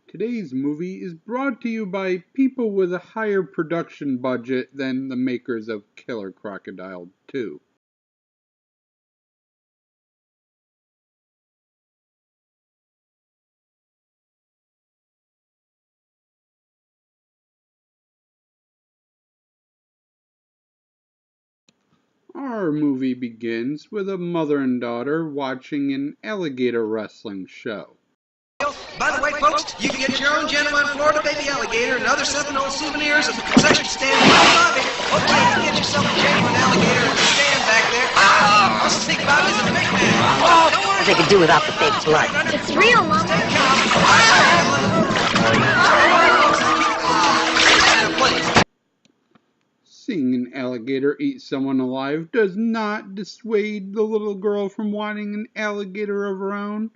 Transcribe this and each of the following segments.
Today's movie is brought to you by people with a higher production budget than the makers of Killer Crocodile 2. Our movie begins with a mother and daughter watching an alligator wrestling show. By the way, folks, you can get your own genuine Florida baby alligator and other Seminole souvenirs at the concession stand right above it. Okay, you get yourself a genuine alligator at the stand back there. All you think about is a big man. Oh, don't worry. They could do without the fake blood. It's real, Mama. Seeing an alligator eat someone alive does not dissuade the little girl from wanting an alligator of her own.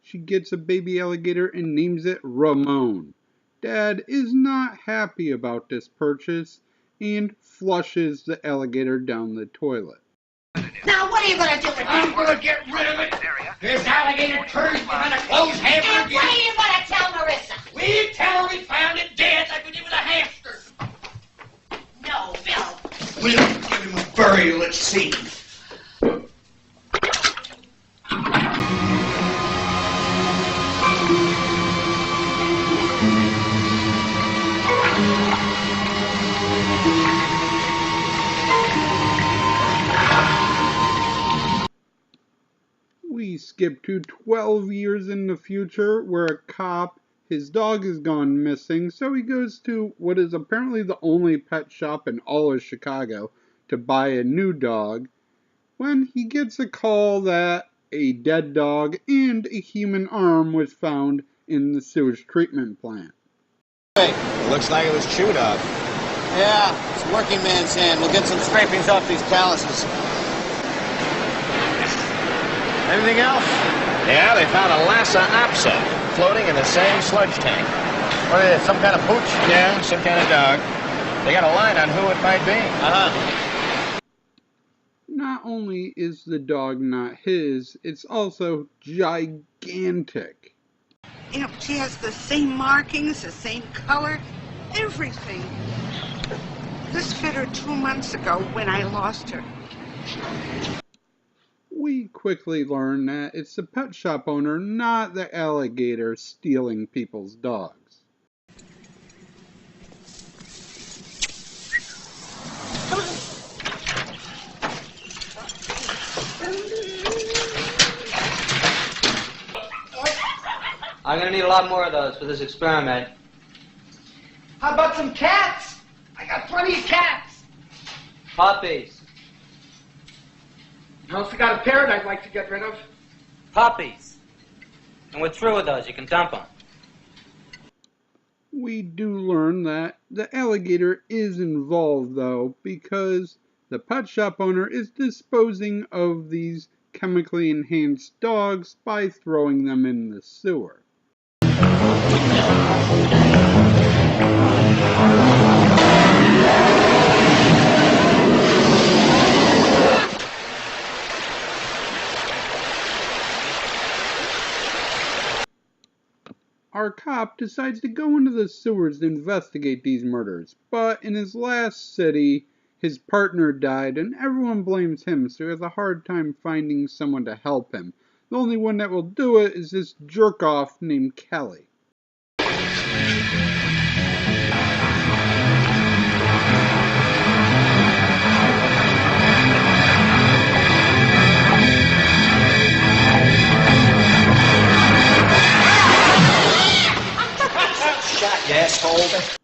She gets a baby alligator and names it Ramon. Dad is not happy about this purchase and flushes the alligator down the toilet. Now, what are you going to do with it? I'm going to get rid of it. This alligator turns behind a closed hammer And what are you going to tell Marissa? We tell her we found it dead like we did with a hamster. No, Bill. We'll give him a burial, let's see. We skip to 12 years in the future where a cop, his dog has gone missing, so he goes to what is apparently the only pet shop in all of Chicago to buy a new dog, when he gets a call that a dead dog and a human arm was found in the sewage treatment plant. Hey, looks like it was chewed up. Yeah, it's working man's hand. We'll get some scrapings off these calluses. Anything else? Yeah, they found a Lhasa apso floating in the same sludge tank. What is it, some kind of pooch? Yeah, some kind of dog. They got a line on who it might be. Uh-huh. Not only is the dog not his, it's also gigantic. You know, she has the same markings, the same color, everything. This fit her 2 months ago when I lost her. We quickly learn that it's the pet shop owner, not the alligator, stealing people's dogs. I'm gonna need a lot more of those for this experiment. How about some cats? I got plenty of cats. Puppies. I also got a parrot I'd like to get rid of. Puppies. And we're through with those. You can dump them. We do learn that the alligator is involved, though, because the pet shop owner is disposing of these chemically enhanced dogs by throwing them in the sewer. Our cop decides to go into the sewers to investigate these murders, but in his last city, his partner died and everyone blames him, so he has a hard time finding someone to help him. The only one that will do it is this jerk-off named Kelly. You asshole.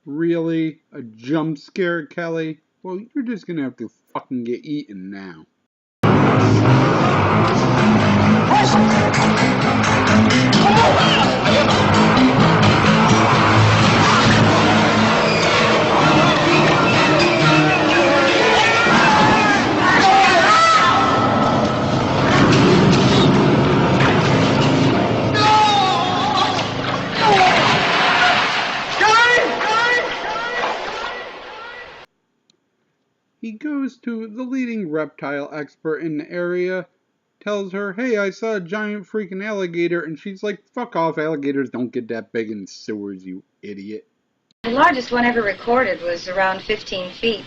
Really? A jump scare, Kelly? Well, you're just gonna have to fucking get eaten now. He goes to the leading reptile expert in the area tells her, hey, I saw a giant freaking alligator, and she's like, fuck off, alligators don't get that big in sewers, you idiot. The largest one ever recorded was around 15 feet.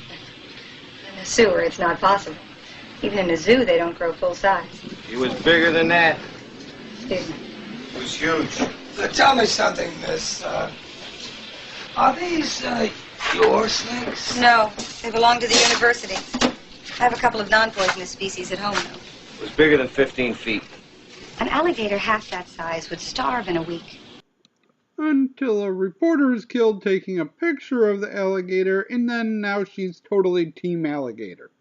In a sewer, it's not possible. Even in a zoo, they don't grow full size. He was bigger than that. Excuse me. He was huge. Tell me something, miss. Are these, your snakes? No, they belong to the university. I have a couple of non-poisonous species at home, though. It was bigger than 15 feet. An alligator half that size would starve in a week. Until a reporter is killed taking a picture of the alligator, and then now she's totally Team Alligator.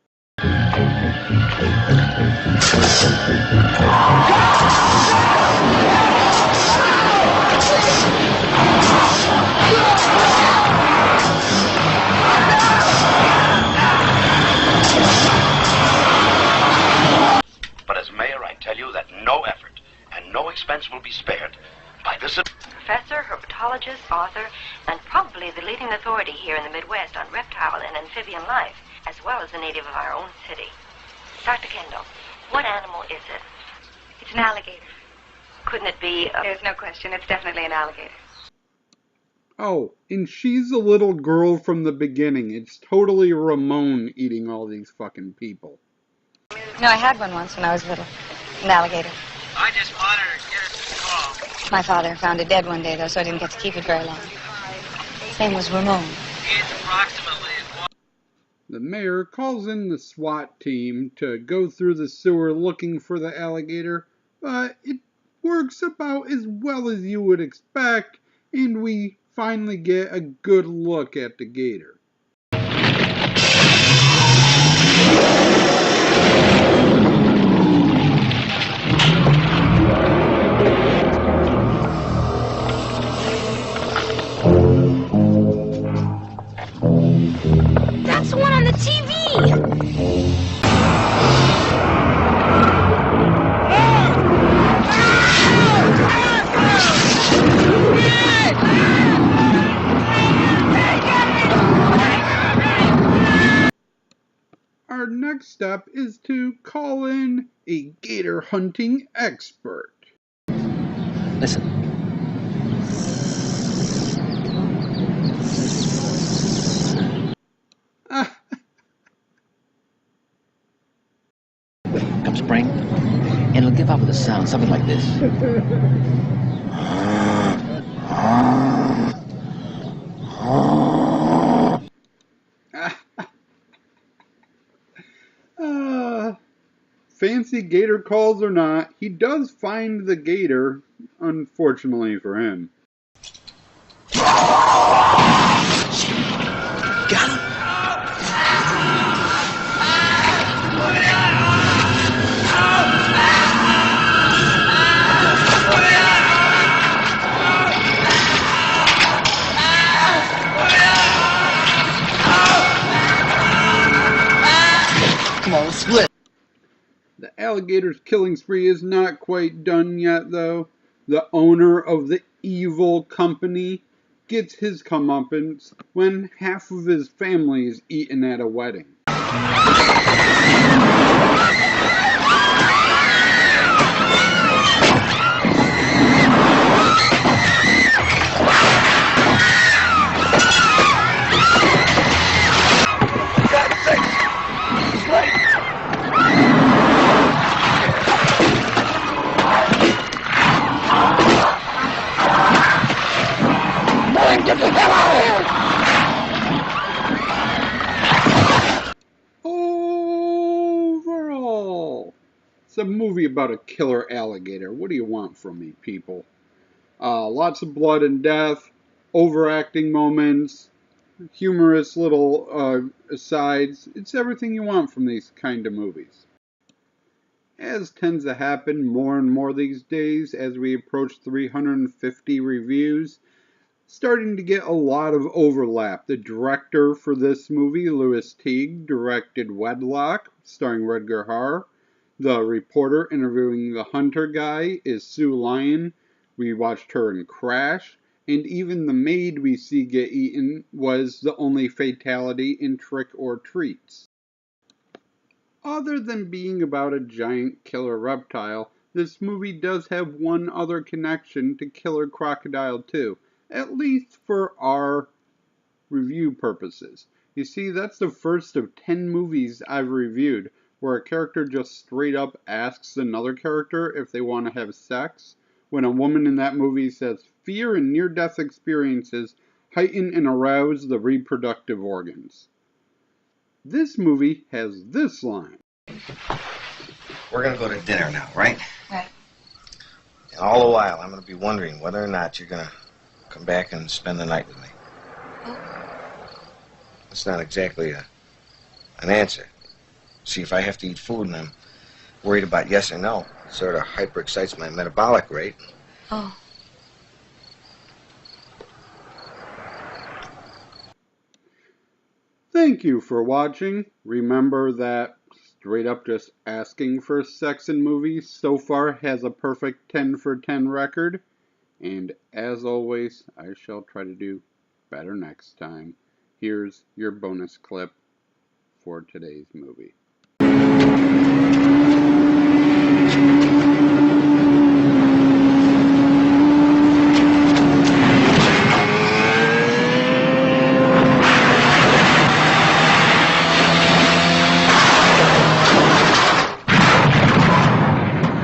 But as mayor, I tell you that no effort and no expense will be spared by this... Professor, herpetologist, author, and probably the leading authority here in the Midwest on reptile and amphibian life, as well as a native of our own city. Dr. Kendall, what animal is it? It's an alligator. Couldn't it be... There's no question. It's definitely an alligator. Oh, and she's a little girl from the beginning. It's totally Ramon eating all these fucking people. No, I had one once when I was little. An alligator. I just wanted to get us a call. My father found it dead one day, though, so I didn't get to keep it very long. His name was Ramon. It's approximately... The mayor calls in the SWAT team to go through the sewer looking for the alligator, but it works about as well as you would expect, and we finally get a good look at the gator. That's the one on the TV! Our next step is to call in a gator hunting expert. Listen. Come spring, and it'll give off with a sound, something like this. Fancy gator calls or not, he does find the gator, unfortunately for him. Got him? Come on, split. The alligator's killing spree is not quite done yet, though. The owner of the evil company gets his comeuppance when half of his family is eaten at a wedding. Get the hell out of here! Overall, it's a movie about a killer alligator. What do you want from me, people? Lots of blood and death, overacting moments, humorous little asides. It's everything you want from these kind of movies. As tends to happen more and more these days as we approach 350 reviews, starting to get a lot of overlap. The director for this movie, Louis Teague, directed Wedlock, starring Rutger Hauer. The reporter interviewing the hunter guy is Sue Lyon. We watched her in Crash. And even the maid we see get eaten was the only fatality in Trick or Treats. Other than being about a giant killer reptile, this movie does have one other connection to Killer Crocodile 2, at least for our review purposes. You see, that's the first of 10 movies I've reviewed where a character just straight up asks another character if they want to have sex, when a woman in that movie says fear and near-death experiences heighten and arouse the reproductive organs. This movie has this line. We're gonna go to dinner now, right? Right. And all the while, I'm gonna be wondering whether or not you're gonna come back and spend the night with me. That's not exactly an answer. See, if I have to eat food and I'm worried about yes or no, it sort of hyper-excites my metabolic rate. Oh. Thank you for watching. Remember that straight up just asking for sex in movies so far has a perfect 10 for 10 record. And as always, I shall try to do better next time. Here's your bonus clip for today's movie.